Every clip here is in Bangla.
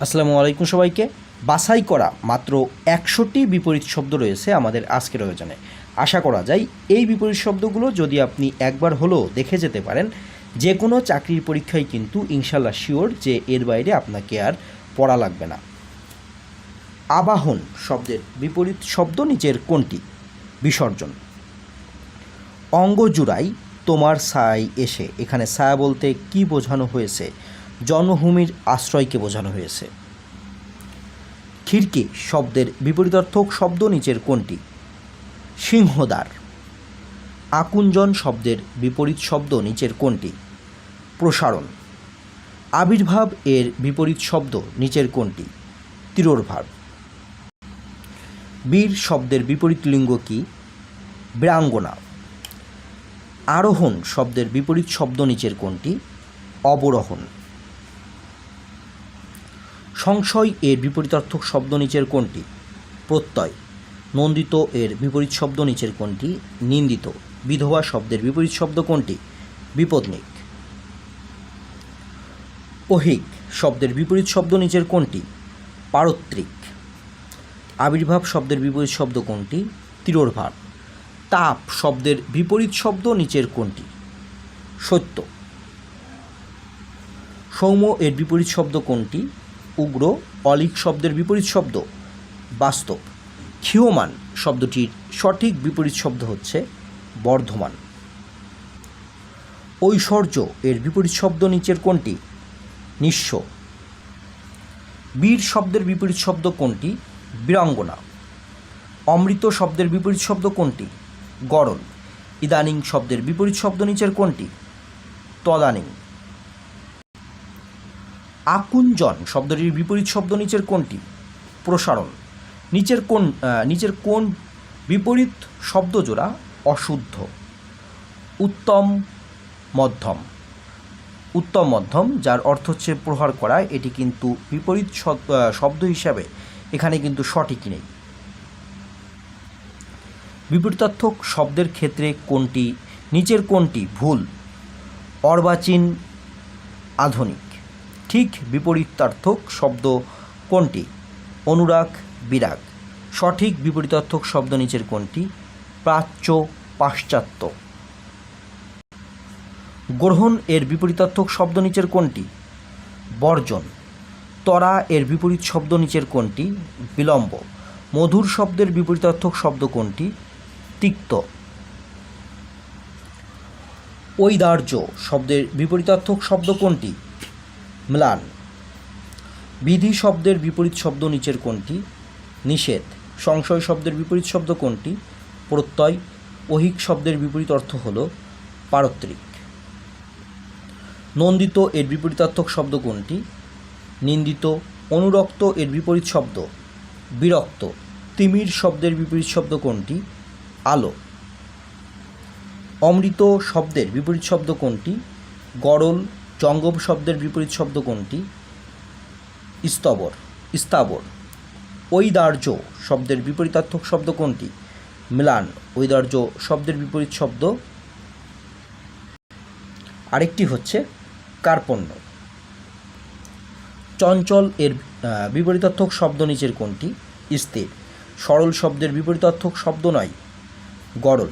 আসসালামু আলাইকুম সবাইকে। বাছাই করা মাত্র ১০০টি বিপরীত শব্দ রয়েছে আমাদের আজকের আয়োজনে। আশা করা যায় এই বিপরীত শব্দগুলো যদি আপনি একবার হলেও দেখে যেতে পারেন, যে কোনো চাকরির পরীক্ষায় কিন্তু ইনশাল্লাহ শিওর যে এর বাইরে আপনাকে আর পড়া লাগবে না। আবাহন শব্দের বিপরীত শব্দ নিচের কোনটি? বিসর্জন। অঙ্গজুড়াই তোমার ছায় এসে, এখানে ছায়া বলতে কি বোঝানো হয়েছে? জন্মভূমির আশ্রয়কে বোঝানো হয়েছে। খিড়কি শব্দের বিপরীতার্থক শব্দ নিচের কোনটি? সিংহদ্বার। আকুঞ্চন শব্দের বিপরীত শব্দ নিচের কোনটি? প্রসারণ। আবির্ভাব এর বিপরীত শব্দ নিচের কোনটি? তিরোভাব। বীর শব্দের বিপরীত লিঙ্গ কি? বীরাঙ্গনা। আরোহণ শব্দের বিপরীত শব্দ নিচের কোনটি? অবরোহণ। সংশয় এর বিপরীতার্থক শব্দ নিচের কোনটি? প্রত্যয়। নন্দিত এর বিপরীত শব্দ নিচের কোনটি? নিন্দিত। বিধবা শব্দের বিপরীত শব্দ কোনটি? বিপত্নিক। অহিক শব্দের বিপরীত শব্দ নিচের কোনটি? পারত্রিক। আবির্ভাব শব্দের বিপরীত শব্দ কোনটি? তিরোভাব। তাপ শব্দের বিপরীত শব্দ নিচের কোনটি? সত্য। সৌম্য এর বিপরীত শব্দ কোনটি? উগ্র। অলিক শব্দের বিপরীত শব্দ? বাস্তব। ক্ষীয়মান শব্দটির সঠিক বিপরীত শব্দ হচ্ছে বর্ধমান। ঐশ্বর্য এর বিপরীত শব্দ নিচের কোনটি? নিঃস্ব। বীর শব্দের বিপরীত শব্দ কোনটি? বীরাঙ্গনা। অমৃত শব্দের বিপরীত শব্দ কোনটি? গরল। ইদানিং শব্দের বিপরীত শব্দ নিচের কোনটি? তদানীং। আকুঞ্চন শব্দটির বিপরীত শব্দ নিচের কোনটি? প্রসারণ। নিচের কোন বিপরীত শব্দজোড়া অশুদ্ধ? উত্তম মধ্যম। উত্তম মধ্যম যার অর্থ হচ্ছে প্রহার করা, এটি কিন্তু বিপরীত শব্দ হিসাবে এখানে কিন্তু সঠিক নেই। বিপরীতার্থক শব্দের ক্ষেত্রে কোনটি নিচের কোনটি ভুল? অর্বাচীন আধুনিক। ঠিক বিপরীতার্থক শব্দ কোনটি? অনুরাগ বিরাগ। সঠিক বিপরীতার্থক শব্দ নিচের কোনটি? প্রাচ্য পাশ্চাত্য। গ্রহণ এর বিপরীতার্থক শব্দ নিচের কোনটি? বর্জন। তরা এর বিপরীত শব্দ নিচের কোনটি? বিলম্ব। মধুর শব্দের বিপরীতার্থক শব্দ কোনটি? তিক্ত। ঔদার্য শব্দের বিপরীতার্থক শব্দ কোনটি? ম্লান। বিধি শব্দের বিপরীত শব্দ নিচের কোনটি? নিষেধ। সংশয় শব্দের বিপরীত শব্দ কোনটি? প্রত্যয়। অহিক শব্দের বিপরীত অর্থ হল পারত্রিক। নন্দিত এর বিপরীতার্থক শব্দ কোনটি? নিন্দিত। অনুরক্ত এর বিপরীত শব্দ? বিরক্ত। তিমির শব্দের বিপরীত শব্দ কোনটি? আলো। অমৃত শব্দের বিপরীত শব্দ কোনটি? গরল। জঙ্গম শব্দের বিপরীত শব্দ কোনটি? স্থাবর। ঔদার্য শব্দের বিপরীতার্থক শব্দ কোনটি? ম্লান। ঔদার্য শব্দের বিপরীত শব্দ আরেকটি হচ্ছে কার্পণ্য। চঞ্চল এর বিপরীতার্থক শব্দ নিচের কোনটি? স্থির। সরল শব্দের বিপরীতার্থক শব্দ নয় গরল।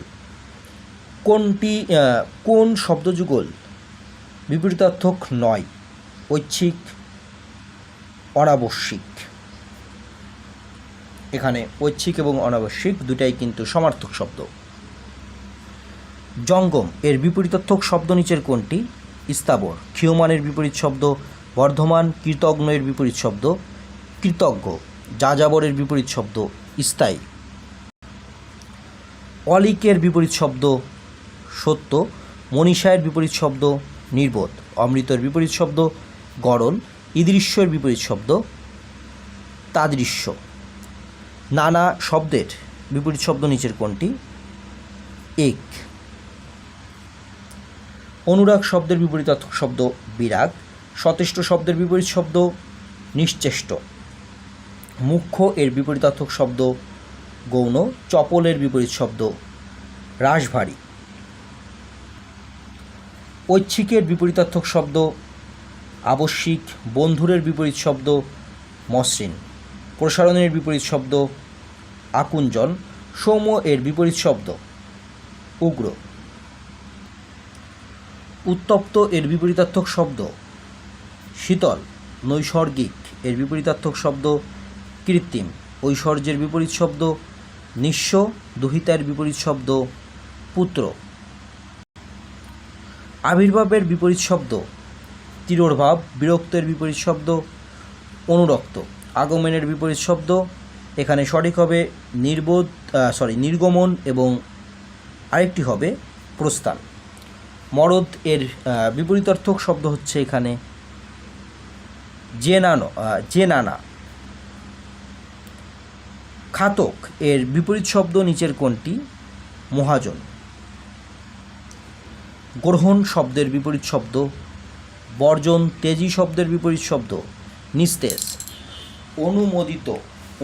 কোন শব্দযুগল বিপরীতার্থক নয়? ঐচ্ছিক অনাবশ্যিক। এখানে ঐচ্ছিক এবং অনাবশ্যিক দুটাই কিন্তু সমার্থক শব্দ। জঙ্গম এর বিপরীতার্থক শব্দ নিচের কোনটি? স্থাবর। ক্ষীয়মানের বিপরীত শব্দ বর্ধমান। কৃতজ্ঞ এর বিপরীত শব্দ কৃতজ্ঞ। যাযাবরের বিপরীত শব্দ স্থায়ী। অলিকের বিপরীত শব্দ সত্য। মনীষায়ের বিপরীত শব্দ নির্বোধ। অমৃতের বিপরীত শব্দ গরল। ঈদৃশ্যের বিপরীত শব্দ তাদৃশ্য। নানা শব্দের বিপরীত শব্দ নিচের কোনটি? এক। অনুরাগ শব্দের বিপরীতার্থক শব্দ বিরাগ। সচেষ্ট শব্দের বিপরীত শব্দ নিশ্চেষ্ট। মুখ্য এর বিপরীতার্থক শব্দ গৌণ। চপলের বিপরীত শব্দ রাশভারী। ঐচ্ছিকের বিপরীতার্থক শব্দ আবশ্যিক। বন্ধুরের বিপরীত শব্দ মসৃণ। প্রসারণের বিপরীত শব্দ আকুঞ্চন। সৌম্য এর বিপরীত শব্দ উগ্র। উত্তপ্ত এর বিপরীতার্থক শব্দ শীতল। নৈসর্গিক এর বিপরীতার্থক শব্দ কৃত্রিম। ঐশ্বর্যের বিপরীত শব্দ নিঃস্ব। দুহিতার বিপরীত শব্দ পুত্র। আবির্ভাবের বিপরীত শব্দ তিরোভাব। বিরক্তের বিপরীত শব্দ অনুরক্ত। আগমনের বিপরীত শব্দ এখানে সঠিক হবে নির্গমন এবং আরেকটি হবে প্রস্থান। মরদ এর বিপরীতার্থক শব্দ হচ্ছে এখানে জেনানা। খাতক এর বিপরীত শব্দ নিচের কোনটি? মহাজন। গ্রহণ শব্দের বিপরীত শব্দ বর্জন। তেজি শব্দের বিপরীত শব্দ নিস্তেজ।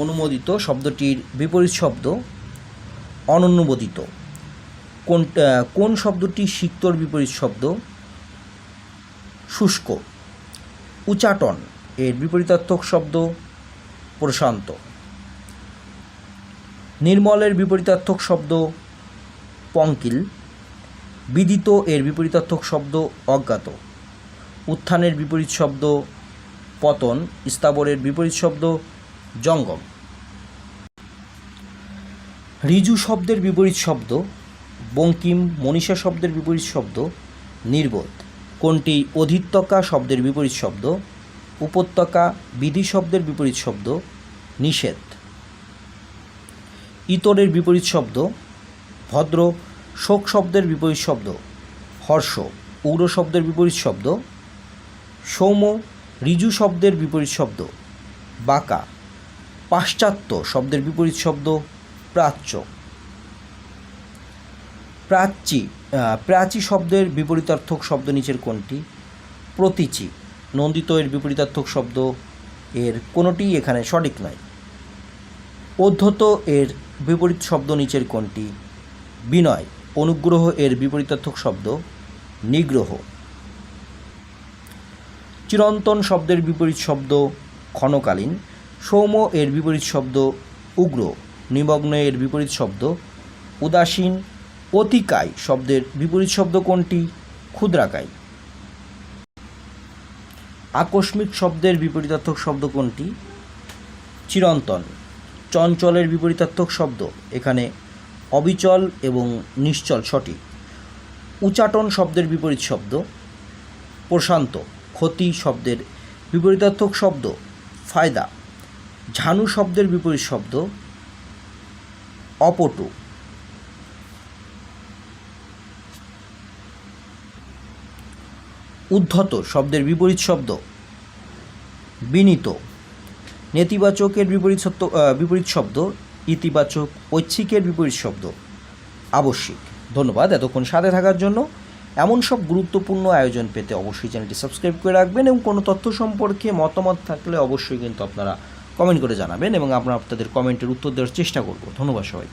অনুমোদিত শব্দটির বিপরীত শব্দ অননুমোদিত। কোন শব্দটি সিক্তর বিপরীত শব্দ শুষ্ক। উচাটন এর বিপরীতার্থক শব্দ প্রশান্ত। নির্মলের বিপরীতার্থক শব্দ পঙ্কিল। বিদিত এর বিপরীতার্থক শব্দ অজ্ঞাত। উত্থানের বিপরীত শব্দ পতন। স্থাবরের বিপরীত শব্দ জঙ্গম। ঋজু শব্দের বিপরীত শব্দ বঙ্কিম। মনীষা শব্দের বিপরীত শব্দ নির্বোধ। কোনটি অধিত্যকা শব্দের বিপরীত শব্দ উপত্যকা। বিধি শব্দের বিপরীত শব্দ নিষেধ। ইতরের বিপরীত শব্দ ভদ্র। শোক শব্দের বিপরীত শব্দ হর্ষ। উগ্র শব্দের বিপরীত শব্দ সৌম্য। ঋজু শব্দের বিপরীত শব্দ বাঁকা। পাশ্চাত্য শব্দের বিপরীত শব্দ প্রাচ্য। প্রাচী শব্দের বিপরীতার্থক শব্দ নিচের কোনটি? প্রতীচী। নন্দিত এর বিপরীতার্থক শব্দ এর কোনোটিই এখানে সঠিক নয়। অধ্যত এর বিপরীত শব্দ নিচের কোনটি? বিনয়। অনুগ্রহ এর বিপরীতার্থক শব্দ নিগ্রহ। চিরন্তন শব্দের বিপরীত শব্দ ক্ষণকালীন। সৌম্য এর বিপরীত শব্দ উগ্র। নিমগ্ন এর বিপরীত শব্দ উদাসীন। অতিকায় শব্দের বিপরীত শব্দ কোনটি? ক্ষুদ্রাকায়। আকস্মিক শব্দের বিপরীতার্থক শব্দ কোনটি? চিরন্তন। চঞ্চলের বিপরীতার্থক শব্দ এখানে অবিচল এবং নিশ্চল সঠিক। উচাটন শব্দের বিপরীত শব্দ প্রশান্ত। ক্ষতি শব্দের বিপরীতার্থক শব্দ ফায়দা। ঝানু শব্দের বিপরীত শব্দ অপটু। উদ্ধত শব্দের বিপরীত শব্দ বিনীত। নেতিবাচকের বিপরীত শব্দ ইতিবাচক। ঐচ্ছিকের বিপরীত শব্দ আবশ্যিক। ধন্যবাদ এতক্ষণ সাথে থাকার জন্য। এমন সব গুরুত্বপূর্ণ আয়োজন পেতে অবশ্যই চ্যানেলটি সাবস্ক্রাইব করে রাখবেন এবং কোনো তথ্য সম্পর্কে মতামত থাকলে অবশ্যই কিন্তু আপনারা কমেন্ট করে জানাবেন এবং আমরা আপনাদের কমেন্টের উত্তর দেওয়ার চেষ্টা করব। ধন্যবাদ সবাই।